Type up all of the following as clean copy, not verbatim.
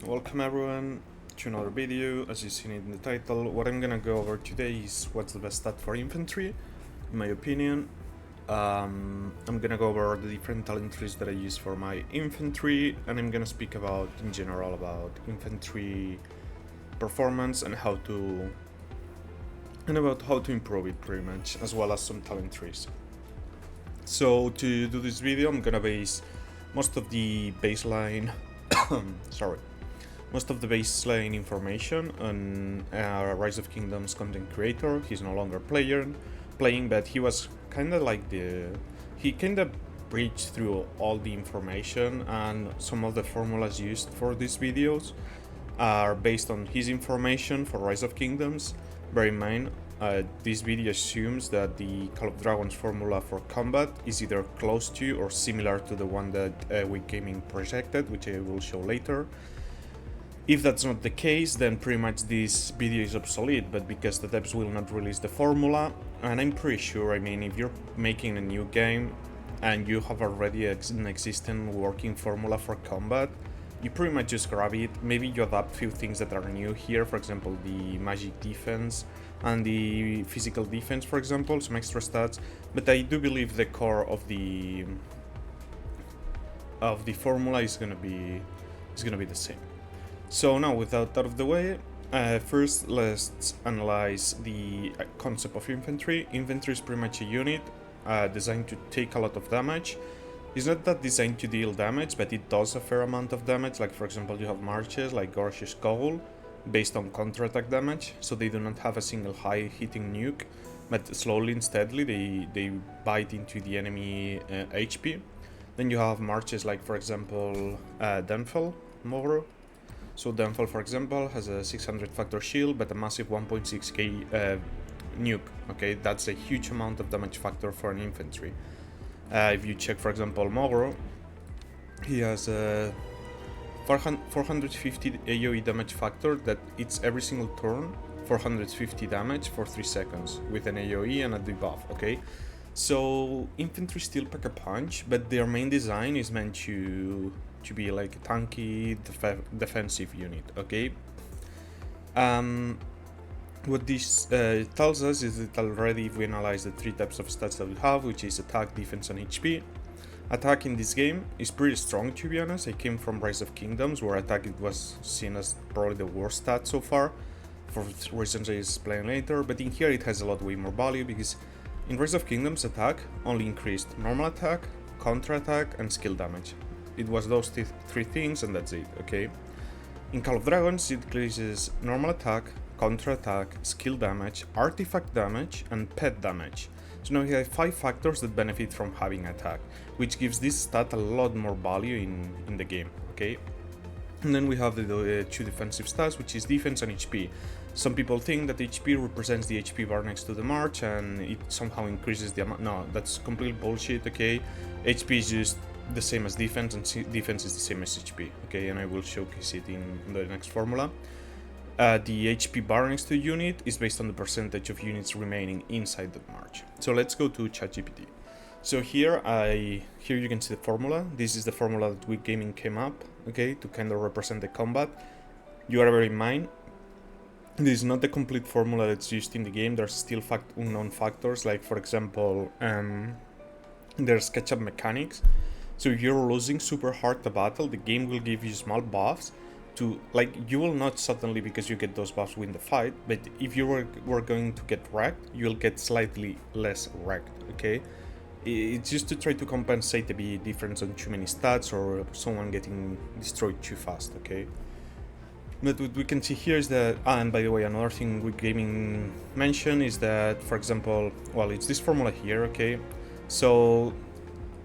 Welcome everyone to another video. As you've seen in the title, what I'm gonna go over today is what's the best stat for infantry, in my opinion. I'm gonna go over the different talent trees that I use for my infantry, and I'm gonna speak about, in general, about infantry performance and how to improve it pretty much, as well as some talent trees. So to do this video, I'm gonna base most of the baseline most of the baseline information on Rise of Kingdoms content creator. He's no longer playing, but he was kind of like he kind of breached through all the information, and some of the formulas used for these videos are based on his information for Rise of Kingdoms. Bear in mind, this video assumes that the Call of Dragons formula for combat is either close to or similar to the one that We Gaming projected, which I will show later. If that's not the case, then pretty much this video is obsolete, but because the devs will not release the formula, and I'm pretty sure, I mean, if you're making a new game and you have already an existing working formula for combat, you pretty much just grab it. Maybe you adapt a few things that are new here, for example, the magic defense and the physical defense, for example, some extra stats, but I do believe the core of the formula is gonna be the same. So now, with that out of the way, first let's analyze the concept of infantry. Infantry is pretty much a unit designed to take a lot of damage. It's not that designed to deal damage, but it does a fair amount of damage. Like, for example, you have marches like Gorgeous Cole, based on counterattack damage, so they do not have a single high hitting nuke, but slowly and steadily they bite into the enemy HP. Then you have marches like, for example, Denfell Moro. So Denfell, for example, has a 600 factor shield, but a massive 1.6k nuke. Okay, that's a huge amount of damage factor for an infantry. If you check, for example, Mogro, he has a 450 AoE damage factor that it's every single turn 450 damage for 3 seconds with an AoE and a debuff. Okay, so infantry still pack a punch, but their main design is meant to be like a tanky defensive unit. Okay, what this tells us is that already, if we analyze the 3 types of stats that we have, which is attack, defense, and HP, attack in this game is pretty strong, to be honest. I came from Rise of Kingdoms, where attack it was seen as probably the worst stat so far, for reasons I explain later, but in here it has a lot way more value, because in Rise of Kingdoms attack only increased normal attack, counter attack, and skill damage. It was those 3 things, and that's it. Okay, in Call of Dragons it increases normal attack, counter attack, skill damage, artifact damage, and pet damage. So now you have 5 factors that benefit from having attack, which gives this stat a lot more value in the game. Okay, and then we have the 2 defensive stats, which is defense and HP. Some people think that HP represents the HP bar next to the march and it somehow increases the amount. No, that's complete bullshit. Okay, HP is just the same as defense, and defense is the same as HP. Okay, and I will showcase it in the next formula. The HP bar next to unit is based on the percentage of units remaining inside the march. So let's go to ChatGPT. So here you can see the formula. This is the formula that We Gaming came up, okay, to kind of represent the combat. You gotta bear in mind, this is not the complete formula that's used in the game. There's still unknown factors, like, for example, there's catch-up mechanics. So if you're losing super hard the battle, the game will give you small buffs to, like, you will not suddenly, because you get those buffs, win the fight, but if you were going to get wrecked, you'll get slightly less wrecked. Okay, it's just to try to compensate the difference on too many stats or someone getting destroyed too fast. Okay, but what we can see here is that, and by the way, another thing We Gaming mentioned is that, for example, well, it's this formula here. Okay, so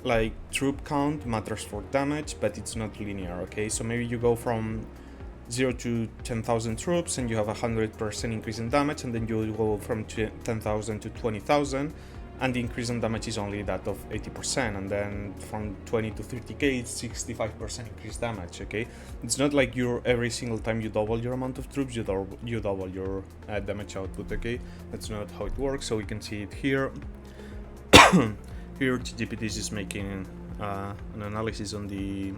like troop count matters for damage, but it's not linear. Okay, so maybe you go from 0 to 10,000 troops and you have 100% increase in damage, and then you go from 10,000 to 20,000 and the increase in damage is only that of 80%, and then from 20 to 30k it's 65% increased damage. Okay, it's not like every single time you double your amount of troops you double your damage output. Okay, that's not how it works. So we can see it here. Here GPT is just making an analysis on the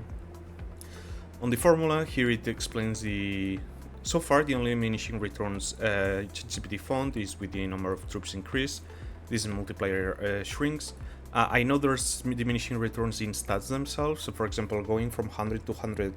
On the formula, here it explains the... So far, the only diminishing returns ChatGPT found is with the number of troops increased. This multiplier shrinks. I know there's diminishing returns in stats themselves. So, for example, going from 100 to 100,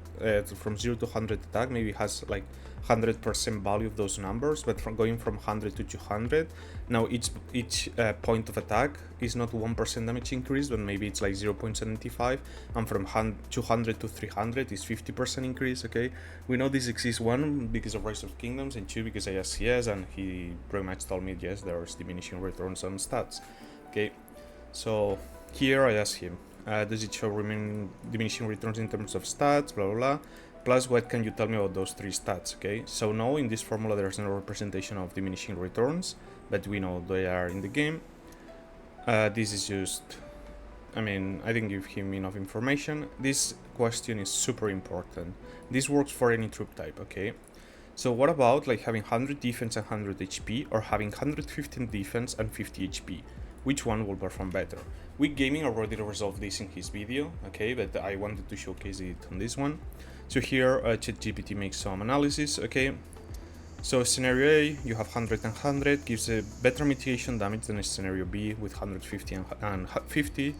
from 0 to 100 attack maybe has like 100% value of those numbers, but from going from 100 to 200, now each point of attack is not 1% damage increase, but maybe it's like 0.75, and from 200 to 300 is 50% increase. Okay, we know this exists, one because of Rise of Kingdoms, and two because I asked yes, and he pretty much told me yes, there's diminishing returns on stats. Okay, so here I asked him, does it show remaining diminishing returns in terms of stats, blah blah blah. Plus, what can you tell me about those three stats, okay? So no, in this formula there's no representation of diminishing returns, but we know they are in the game. This is just... I mean, I didn't give him enough information. This question is super important. This works for any troop type, okay? So what about like having 100 defense and 100 HP, or having 115 defense and 50 HP? Which one will perform better? Weak Gaming already resolved this in his video, okay, but I wanted to showcase it on this one. So here ChatGPT makes some analysis, okay. So scenario A, you have 100 and 100, gives a better mitigation damage than a scenario B with 150 and 50.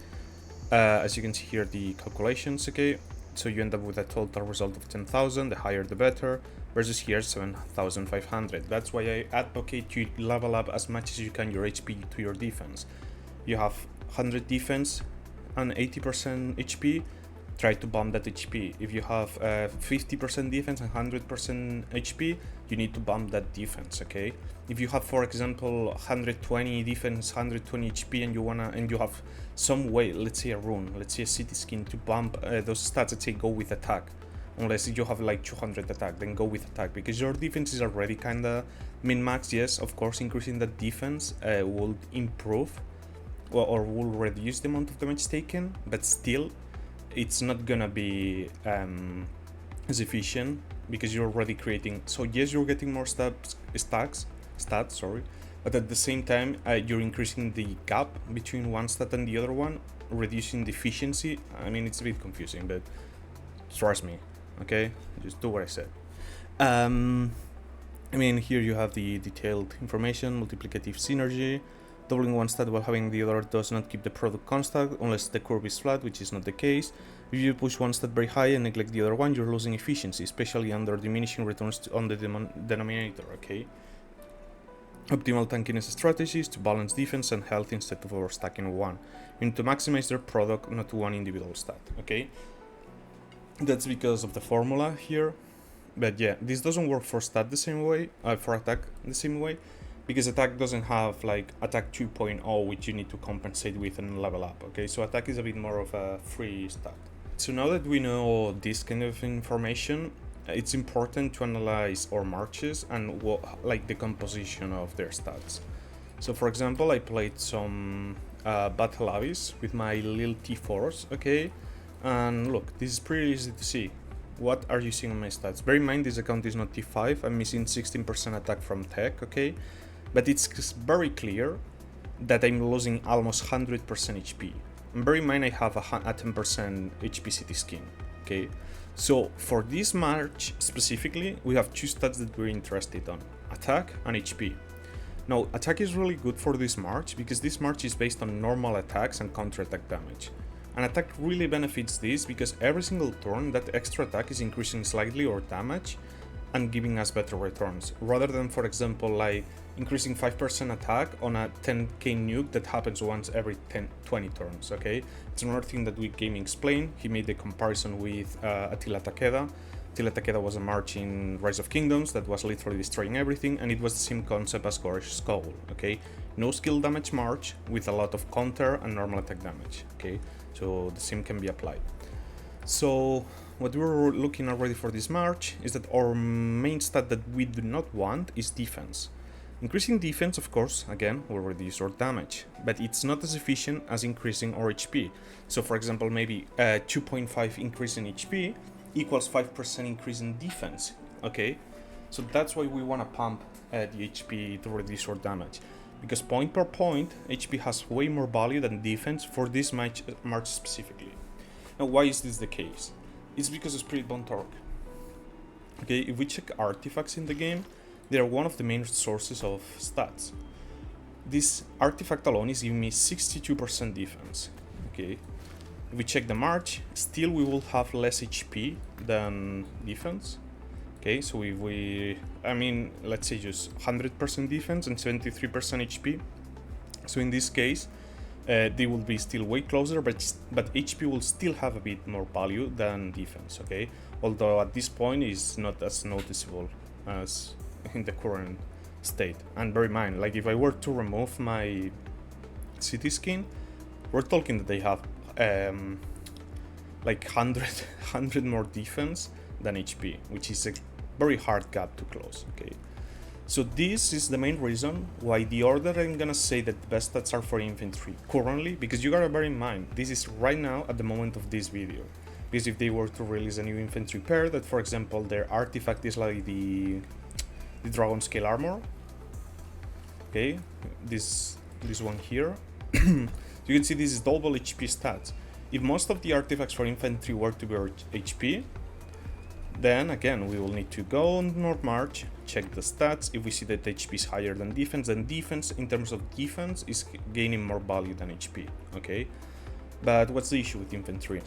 As you can see here, the calculations, okay. So you end up with a total result of 10,000, the higher the better, versus here 7,500. That's why I advocate you level up as much as you can your HP to your defense. You have 100 defense and 80% HP, try to bump that HP. If you have 50% defense and 100% HP, you need to bump that defense, okay? If you have, for example, 120 defense, 120 HP, and you have some way, let's say a rune, let's say a city skin, to bump those stats, let's say go with attack. Unless you have like 200 attack, then go with attack, because your defense is already kinda min-max. Yes, of course, increasing that defense will improve, well, or will reduce the amount of damage taken, but still, it's not gonna be as efficient because you're already creating. So yes, you're getting more stats, sorry, but at the same time, you're increasing the gap between one stat and the other one, reducing the efficiency. I mean, it's a bit confusing, but trust me, okay? Just do what I said. I mean, here you have the detailed information, multiplicative synergy. Doubling one stat while having the other does not keep the product constant unless the curve is flat, which is not the case. If you push one stat very high and neglect the other one, you're losing efficiency, especially under diminishing returns on the denominator, okay? Optimal tankiness strategies to balance defense and health instead of overstacking one. You need to maximize their product, not one individual stat, okay? That's because of the formula here. But yeah, this doesn't work for stat the same way, for attack the same way, because attack doesn't have like attack 2.0, which you need to compensate with and level up, okay? So attack is a bit more of a free stat. So now that we know this kind of information, it's important to analyze our marches and like the composition of their stats. So for example, I played some battle abyss with my little T4s, okay? And look, this is pretty easy to see. What are you seeing on my stats? Bear in mind, this account is not T5, I'm missing 16% attack from tech, okay? But it's very clear that I'm losing almost 100% HP. And bear in mind, I have a 10% HP city skin, okay? So for this march specifically, we have two stats that we're interested on, attack and HP. Now, attack is really good for this march because this march is based on normal attacks and counter-attack damage. And attack really benefits this because every single turn that extra attack is increasing slightly or damage and giving us better returns, rather than, for example, like increasing 5% attack on a 10k nuke that happens once every 20 turns, okay? It's another thing that Weak Gaming explained. He made the comparison with Attila Takeda. Attila Takeda was a march in Rise of Kingdoms that was literally destroying everything, and it was the same concept as Gorge's Skull, okay? No skill damage march with a lot of counter and normal attack damage, okay? So the same can be applied. So what we're looking already for this march is that our main stat that we do not want is defense. Increasing defense, of course, again, will reduce our damage, but it's not as efficient as increasing our HP. So for example, maybe 2.5 increase in HP equals 5% increase in defense, okay? So that's why we want to pump the HP to reduce our damage, because point per point, HP has way more value than defense for this march specifically. Now, why is this the case? It's because of Spirit Bond Torque. Okay, if we check artifacts in the game, they are one of the main sources of stats. This artifact alone is giving me 62% defense. Okay, if we check the march, still we will have less HP than defense. Okay, so if we, let's say just 100% defense and 73% HP. So in this case, they will be still way closer, but HP will still have a bit more value than defense. Okay, although at this point is not as noticeable as in the current state. And bear in mind, like if I were to remove my city skin, we're talking that they have like 100 more defense than HP, which is a very hard gap to close. Okay, so this is the main reason why the order I'm gonna say that the best stats are for infantry currently, because you gotta bear in mind this is right now at the moment of this video. Because if they were to release a new infantry pair that, for example, their artifact is like the dragon scale armor, okay, this one here, you can see this is double HP stats. If most of the artifacts for infantry were to be HP, then again we will need to go on North March, check the stats. If we see that HP is higher than defense, then defense in terms of defense is gaining more value than HP. Okay, but what's the issue with infantry?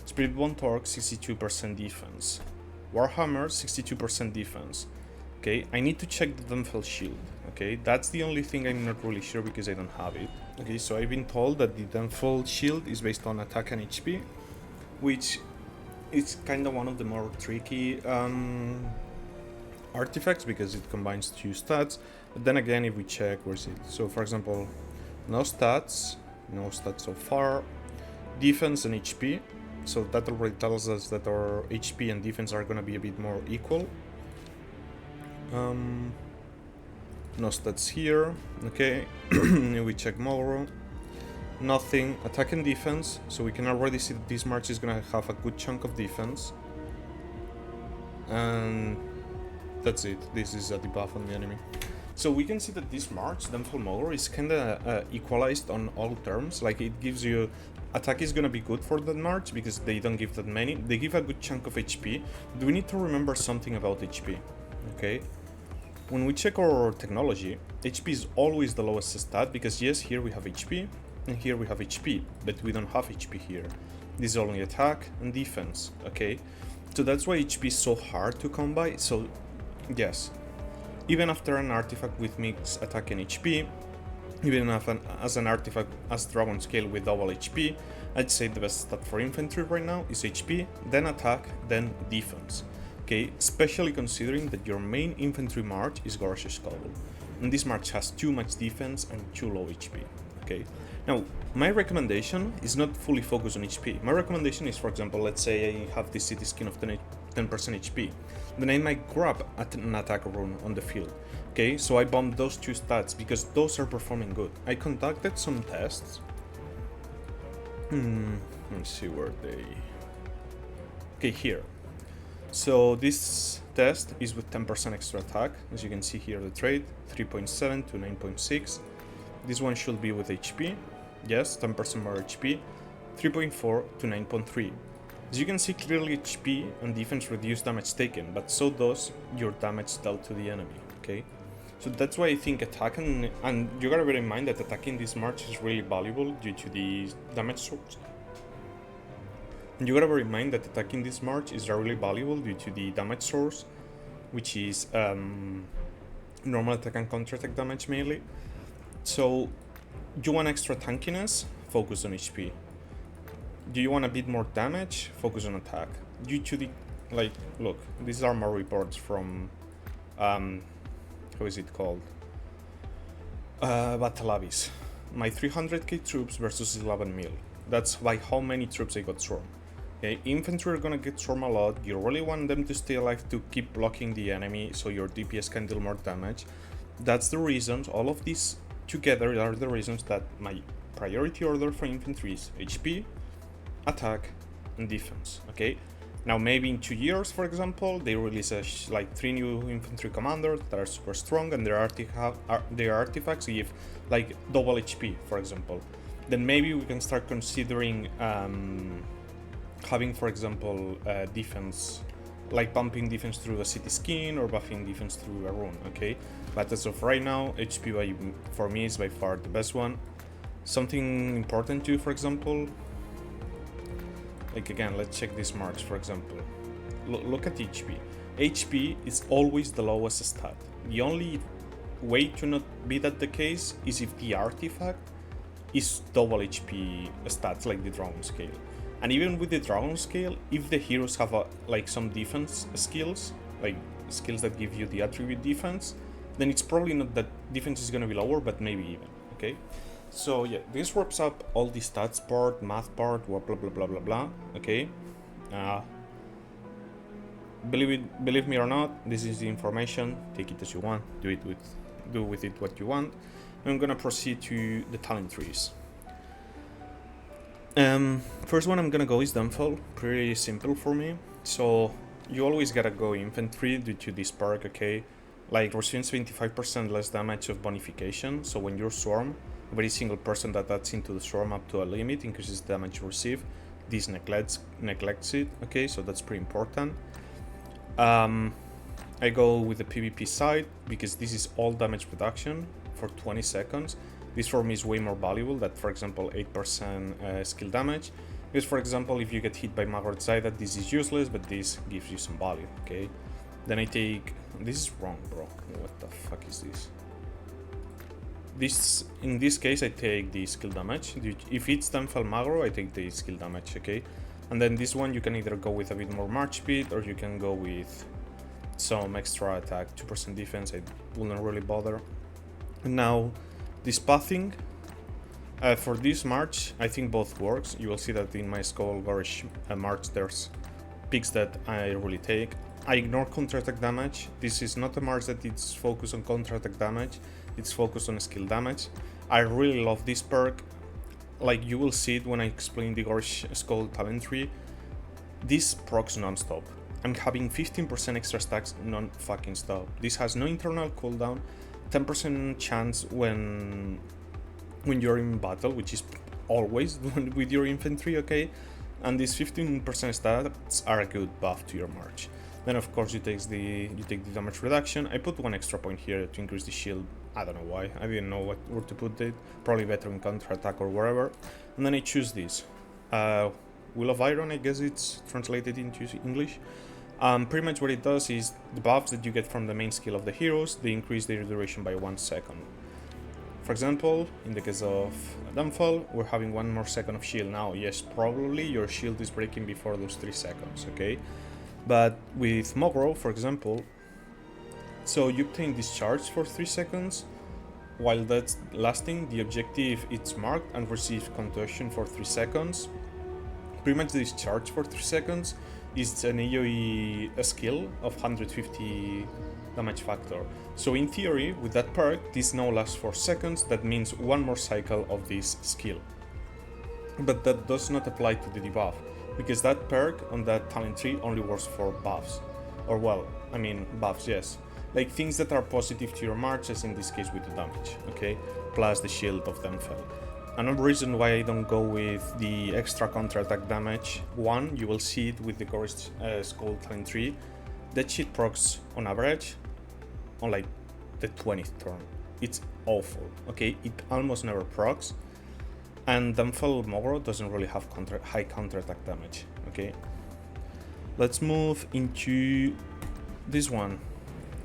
Spirit Bond Torque 62% defense, Warhammer 62% defense. Okay, I need to check the Dunfell shield. Okay, that's the only thing I'm not really sure because I don't have it. Okay, so I've been told that the Dunfell shield is based on attack and HP, which is kind of one of the more tricky artifacts because it combines two stats. But then again, if we check, where's it? So for example, no stats so far, defense and HP. So that already tells us that our HP and defense are gonna be a bit more equal. No stats here. Okay, we check Morrow. Nothing. Attack and defense. So we can already see that this march is gonna have a good chunk of defense. And that's it. This is a debuff on the enemy. So we can see that this march, Dunfell Mower, is kinda equalized on all terms. Like it gives you, attack is gonna be good for that march because they don't give that many. They give a good chunk of HP. But we need to remember something about HP. Okay. When we check our technology, HP is always the lowest stat because yes, here we have HP and here we have HP, but we don't have HP here. This is only attack and defense, okay? So that's why HP is so hard to come by. So yes, even after an artifact with mixed attack and HP, even as an artifact as Dragon Scale with double HP, I'd say the best stat for infantry right now is HP, then attack, then defense. Okay, especially considering that your main infantry march is Gorgeous Cobble, and this march has too much defense and too low HP. Okay, now my recommendation is not fully focused on HP. My recommendation is, for example, let's say I have this city skin of 10% HP, then I might grab an attack rune on the field. Okay, so I bumped those two stats because those are performing good. I conducted some tests. Let's see where they. Okay, here. So this test is with 10% extra attack, as you can see here the trade, 3.7 to 9.6. This one should be with HP, yes, 10% more HP, 3.4 to 9.3. As you can see clearly HP and defense reduce damage taken, but so does your damage dealt to the enemy, okay? So that's why I think attack and you gotta bear in mind that attacking this march is really valuable due to the damage source. You gotta bear in mind that attacking this march is really valuable due to the damage source, which is normal attack and counter-attack damage mainly. So you want extra tankiness? Focus on HP. Do you want a bit more damage? Focus on attack. Due to the, like, look, these are more reports from, how is it called? Battle Abyss. My 300k troops versus 11 mil. That's by how many troops I got swarmed. Okay, infantry are gonna get swarmed a lot. You really want them to stay alive to keep blocking the enemy so your DPS can deal more damage. That's the reasons, all of these together are the reasons that my priority order for infantry is HP, attack, and defense, okay? Now maybe in 2 years, for example, they release like 3 new infantry commanders that are super strong and their artifacts give like double HP, for example. Then maybe we can start considering having, for example, defense, like bumping defense through a city skin or buffing defense through a rune, okay? But as of right now, HP for me is by far the best one. Something important too, for example, like again, let's check this march, for example. Look at HP. HP is always the lowest stat. The only way to not be that the case is if the artifact is double HP stats, like the Dragon Scale. And even with the Dragon Scale, if the heroes have like some defense skills, like skills that give you the attribute defense, then it's probably not that defense is going to be lower, but maybe even, okay? So yeah, this wraps up all the stats part, math part, blah blah blah blah blah blah, okay? Believe me or not, this is the information. Take it as you want. Do with it what you want. I'm gonna proceed to the talent trees. First one I'm gonna go is Downfall. Pretty simple for me. So you always gotta go Infantry due to this perk, okay? Like receives 25% less damage of bonification. So when you swarm, every single person that adds into the swarm up to a limit increases the damage received. This neglects it, okay? So that's pretty important. I go with the PvP side because this is all damage reduction for 20 seconds. This for me is way more valuable than, for example, 8% skill damage. Because, for example, if you get hit by Magro Zaida, this is useless, but this gives you some value, okay? Then I take... This is wrong, bro. What the fuck is this? In this case, I take the skill damage. If it's Downfall Magro, I take the skill damage, okay? And then this one, you can either go with a bit more march speed, or you can go with some extra attack, 2% defense. I wouldn't really bother. And now, this pathing, for this march, I think both works. You will see that in my Skull Gorish march, there's picks that I really take. I ignore counter-attack damage. This is not a march that it's focused on counter-attack damage, it's focused on skill damage. I really love this perk. Like, you will see it when I explain the Gorish Skull Talent Tree. This procs non-stop. I'm having 15% extra stacks non-fucking stop. This has no internal cooldown, 10% chance when you're in battle, which is always with your infantry, okay? And these 15% stats are a good buff to your march. Then of course you take the damage reduction. I put one extra point here to increase the shield. I don't know why. I didn't know where to put it. Probably better in counter attack or wherever. And then I choose this. Will of Iron, I guess it's translated into English. Pretty much what it does is the buffs that you get from the main skill of the heroes, they increase their duration by 1 second. For example, in the case of Downfall, we're having 1 more second of shield now. Yes, probably your shield is breaking before those 3 seconds, okay? But with Mogro, for example, so you obtain discharge for 3 seconds. While that's lasting, the objective is marked and receives contusion for 3 seconds. Pretty much the discharge for 3 seconds is an AoE skill of 150 damage factor. So in theory, with that perk, this now lasts 4 seconds. That means 1 more cycle of this skill. But that does not apply to the debuff, because that perk on that talent tree only works for buffs. Or well, I mean buffs, yes. Like things that are positive to your march, as in this case with the damage, okay? Plus the shield of Downfall. Another reason why I don't go with the extra counter-attack damage, one, you will see it with the Gorish Skull Talent Tree. That shit procs on average on like the 20th turn. It's awful, okay? It almost never procs. And Downfall Mogro doesn't really have high counter-attack damage, okay? Let's move into this one,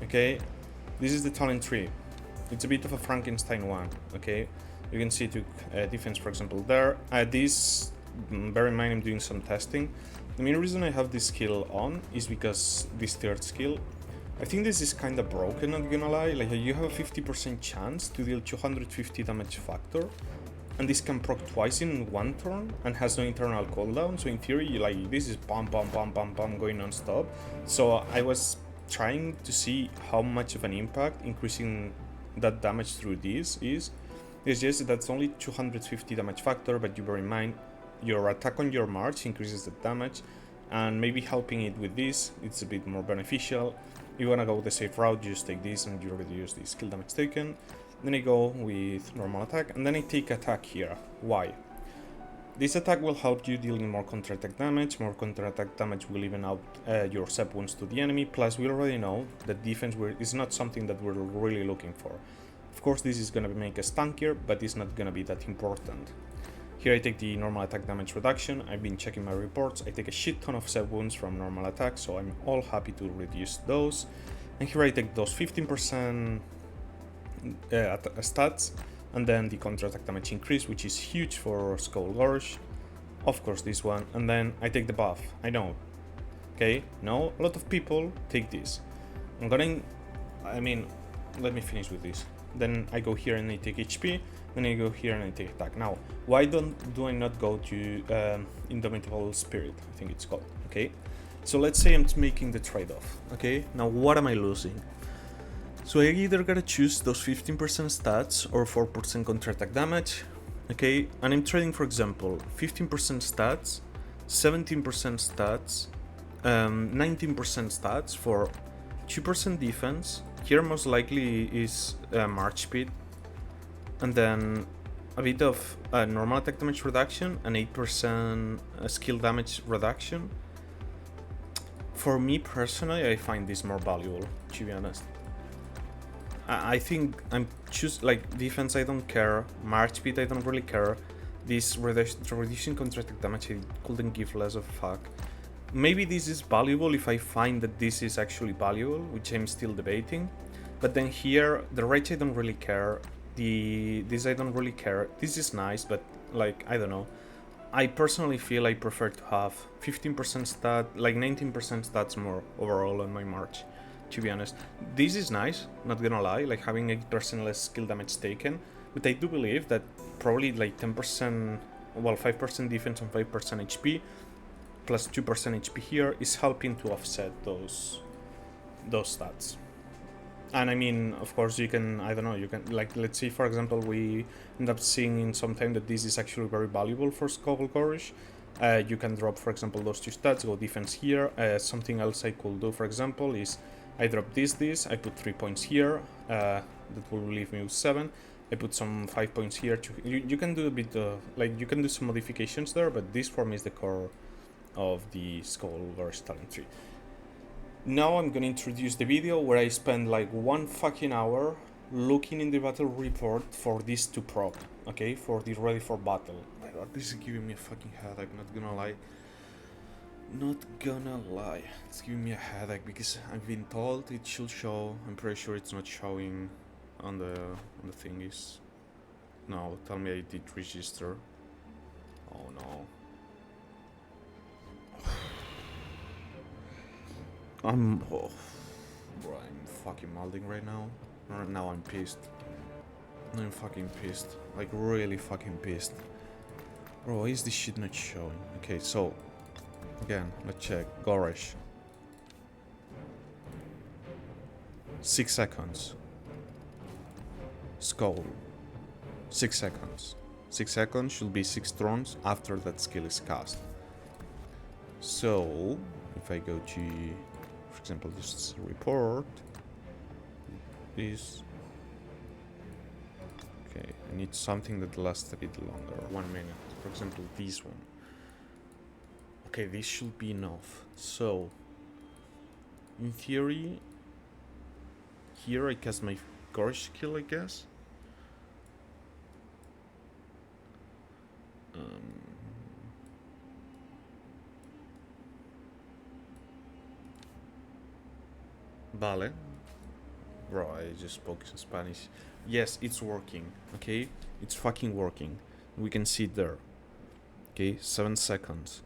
okay? This is the Talent Tree. It's a bit of a Frankenstein one, okay? You can see to defense, for example, there. This, bear in mind, I'm doing some testing. The main reason I have this skill on is because this third skill, I think this is kind of broken, not gonna lie. Like, you have a 50% chance to deal 250 damage factor, and this can proc twice in 1 turn and has no internal cooldown. So in theory, like, this is bam, bam, bam, bam, bam, going non-stop. So I was trying to see how much of an impact increasing that damage through this is. Yes, that's only 250 damage factor, but you bear in mind, your attack on your march increases the damage, and maybe helping it with this, it's a bit more beneficial. You wanna go the safe route, you just take this and you already use the skill damage taken. Then I go with normal attack, and then I take attack here. Why? This attack will help you dealing more counter-attack damage. More counter-attack damage will even out your sep wounds to the enemy. Plus, we already know that defense is not something that we're really looking for. Of course, this is going to make us tankier, but it's not going to be that important. Here I take the normal attack damage reduction. I've been checking my reports. I take a shit ton of sep wounds from normal attacks, so I'm all happy to reduce those. And here I take those 15% stats, and then the counter-attack damage increase, which is huge for Skull Gorge. Of course this one, and then I take the buff. I know. Okay, no, a lot of people take this. Let me finish with this. Then I go here and I take HP, then I go here and I take attack. Now, why do I not go to Indomitable Spirit, I think it's called, okay? So let's say I'm making the trade-off, okay? Now, what am I losing? So I either gotta choose those 15% stats or 4% counter-attack damage, okay? And I'm trading, for example, 15% stats, 17% stats, 19% stats for 2% defense. Here most likely is March speed, and then a bit of normal attack damage reduction and 8% skill damage reduction. For me personally, I find this more valuable, to be honest. I think I'm defense, I don't care. March speed, I don't really care. This reducing counter-attack damage, I couldn't give less of a fuck. Maybe this is valuable if I find that this is actually valuable, which I'm still debating. But then here, the rage I don't really care. This I don't really care. This is nice, but like, I don't know. I personally feel I prefer to have 15% stat, like 19% stats more overall on my March, to be honest. This is nice, not gonna lie, like having 8% less skill damage taken. But I do believe that probably like 10%, well, 5% defense and 5% HP plus 2% HP here is helping to offset those stats. And I mean, of course, you can, I don't know, you can, like, let's say, for example, we end up seeing in some time that this is actually very valuable for Skull Gorge. You can drop, for example, those two stats, go defense here. Something else I could do, for example, is I drop this, I put 3 points here, that will leave me with 7. I put some 5 points here. You can do a bit of, like, you can do some modifications there, but this for me is the core of the Skull Gorge talent tree. Now I'm gonna introduce the video where I spend like 1 fucking hour looking in the battle report for this to proc, okay, for the ready for battle. My god, this is giving me a fucking headache, not gonna lie. Not gonna lie, it's giving me a headache because I've been told it should show. I'm pretty sure it's not showing on the thingies. No, tell me I did register. Oh no. Bro, I'm fucking malding right now. Now I'm pissed. I'm fucking pissed. Like, really fucking pissed. Bro, why is this shit not showing? Okay, so, again, let's check. Gorish. 6 seconds. Skull. 6 seconds. 6 seconds should be 6 turns after that skill is cast. So, if I go to, for example, this report, this. Okay, I need something that lasts a bit longer. 1 minute. For example, this one. Okay, this should be enough. So, in theory, here I cast my Gorge skill, I guess. Vale. Bro, I just spoke in Spanish. Yes, it's working, okay? It's fucking working. We can see it there. Okay, 7 seconds.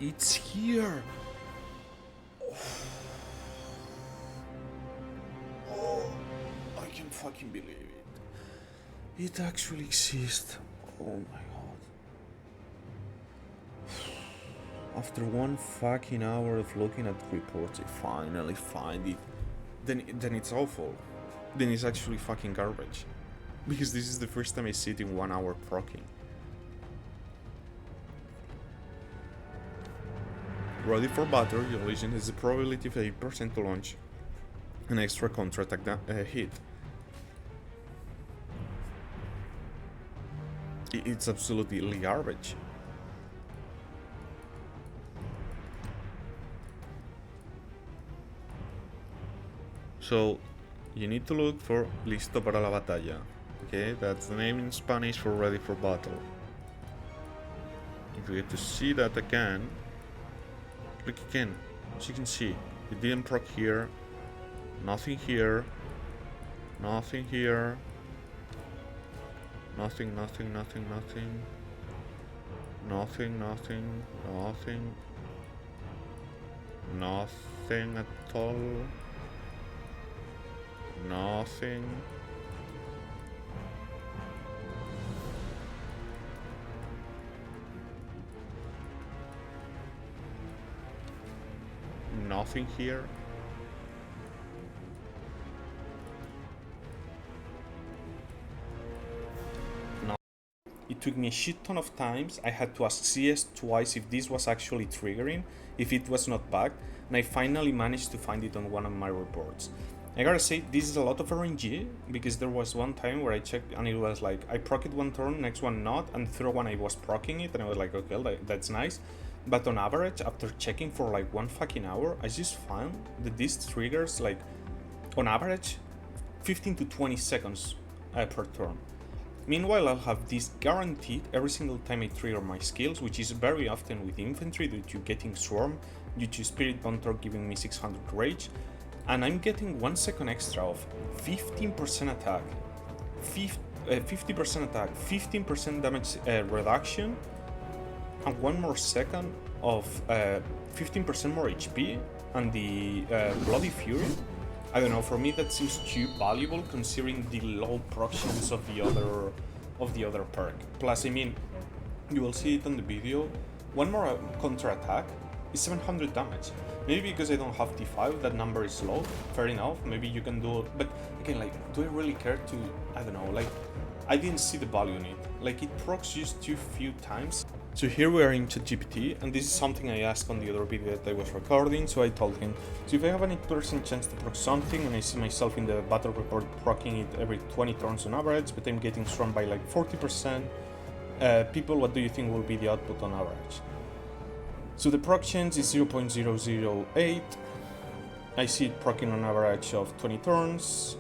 It's here! Oh, I can't fucking believe it. It actually exists. Oh my god. After 1 fucking hour of looking at reports, I finally find it. Then it's awful. Then it's actually fucking garbage. Because this is the first time I see it in 1 hour proccing. Ready for battle, your legion has a probability of 8% to launch an extra counterattack hit. It's absolutely garbage. So, you need to look for Listo para la batalla. Okay, that's the name in Spanish for ready for battle. If you get to see that again, look again. As you can see, it didn't proc here, nothing here, nothing here, nothing, nothing, nothing, nothing, nothing, nothing, nothing, nothing at all, nothing. Nothing here. No. It took me a shit ton of times. I had to ask CS twice if this was actually triggering, if it was not bugged, and I finally managed to find it on one of my reports. I gotta say, this is a lot of RNG, because there was one time where I checked and it was like, I proc it one turn, next one not, and third one I was proccing it, and I was like, okay, that's nice. But on average, after checking for like 1 fucking hour, I just found that this triggers like, on average, 15 to 20 seconds per turn. Meanwhile, I'll have this guaranteed every single time I trigger my skills, which is very often with Infantry due to getting Swarm, due to Spirit Bunter giving me 600 rage, and I'm getting 1 second extra of 15% attack, 50% attack, 15% damage reduction, and 1 more second of 15% more HP and the Bloody Fury. I don't know, for me that seems too valuable considering the low procs of the other perk. Plus, I mean, you will see it on the video, 1 more counter attack is 700 damage. Maybe because I don't have T5, that number is low, fair enough, maybe you can do it, but again, like, do I really care to, I don't know, like, I didn't see the value in it. Like, it procs just too few times. So here we are in ChatGPT, and this is something I asked on the other video that I was recording, so I told him, so if I have an 8% chance to proc something, and I see myself in the battle report proccing it every 20 turns on average, but I'm getting strong by like 40%, people, what do you think will be the output on average? So the proc chance is 0.008, I see it proccing on average of 20 turns,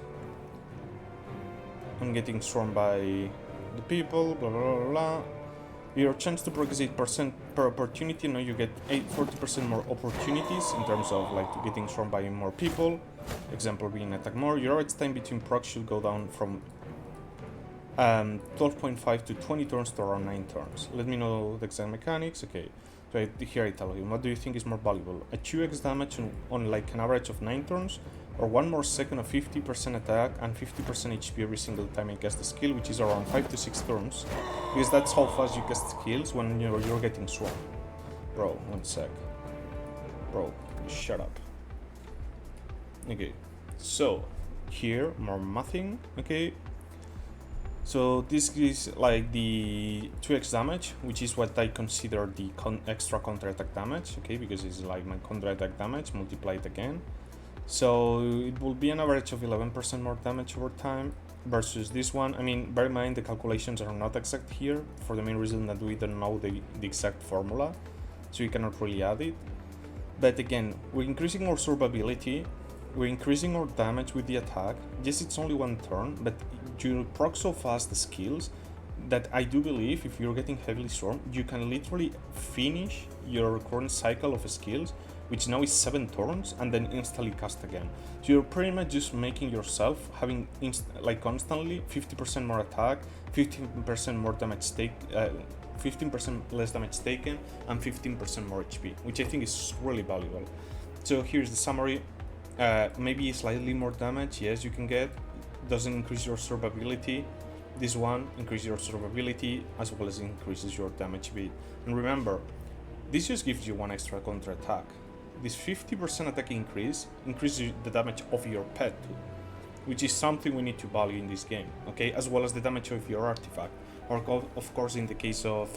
I'm getting strong by the people, blah blah blah blah. Your chance to proc is 8% per opportunity, now you get 40% more opportunities in terms of like getting strong by more people, example being attack more. Your average time between procs should go down from 12.5 to 20 turns to around 9 turns. Let me know the exact mechanics. Okay, so here I tell you, what do you think is more valuable? A 2x damage on like an average of 9 turns, or 1 more second of 50% attack and 50% HP every single time I cast the skill, which is around 5 to 6 turns, because that's how fast you cast skills when you're getting swarm. Bro, 1 sec. Bro, shut up. Okay, so here, more mathing, okay. So this is like the 2x damage, which is what I consider the extra counter-attack damage, okay, because it's like my counter-attack damage multiplied again. So it will be an average of 11% more damage over time versus this one. I mean, bear in mind the calculations are not exact here for the main reason that we don't know the exact formula, so you cannot really add it. But again, we're increasing our survivability, we're increasing our damage with the attack. Yes, it's only 1 turn, but you proc so fast the skills that I do believe if you're getting heavily swarmed, you can literally finish your current cycle of skills, which now is 7 turns, and then instantly cast again. So you're pretty much just making yourself having like constantly 50% more attack, 15% more damage 15% less damage taken and 15% more HP, which I think is really valuable. So here's the summary. Maybe slightly more damage, yes, you can get. Doesn't increase your survivability. This one increases your survivability as well as increases your damage speed. And remember, this just gives you one extra counter attack. This 50% attack increase increases the damage of your pet too, which is something we need to value in this game, okay? As well as the damage of your artifact. Or of course, in the case of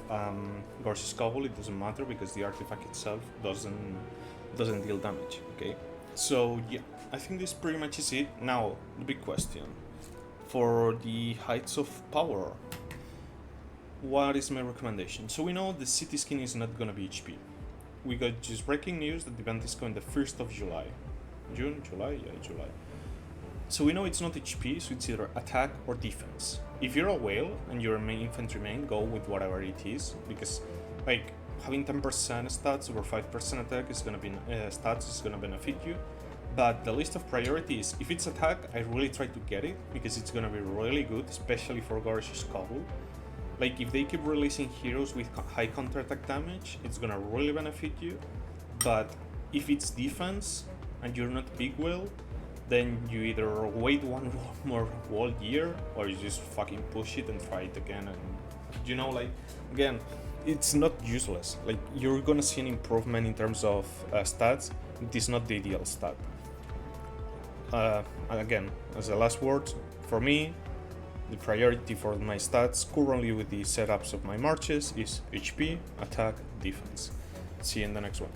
Gorgeous Cobble, it doesn't matter because the artifact itself doesn't deal damage, okay? So yeah, I think this pretty much is it. Now, the big question. For the Heights of Power, what is my recommendation? So we know the city skin is not gonna be HP. We got just breaking news that the event is going the 1st of July. June? July? Yeah, July. So we know it's not HP, so it's either attack or defense. If you're a whale and you're a main infantry main, go with whatever it is, because like having 10% stats over 5% attack is gonna be stats is gonna benefit you. But the list of priorities, if it's attack, I really try to get it because it's gonna be really good, especially for Gorgeous Cobble. Like if they keep releasing heroes with high counterattack damage, it's gonna really benefit you. But if it's defense and you're not big whale, then you either wait one more whole year or you just fucking push it and try it again. And you know, like again, it's not useless. Like you're gonna see an improvement in terms of stats. It is not the ideal stat. Again, as the last word, for me, the priority for my stats currently with the setups of my marches is HP, attack, defense. See you in the next one.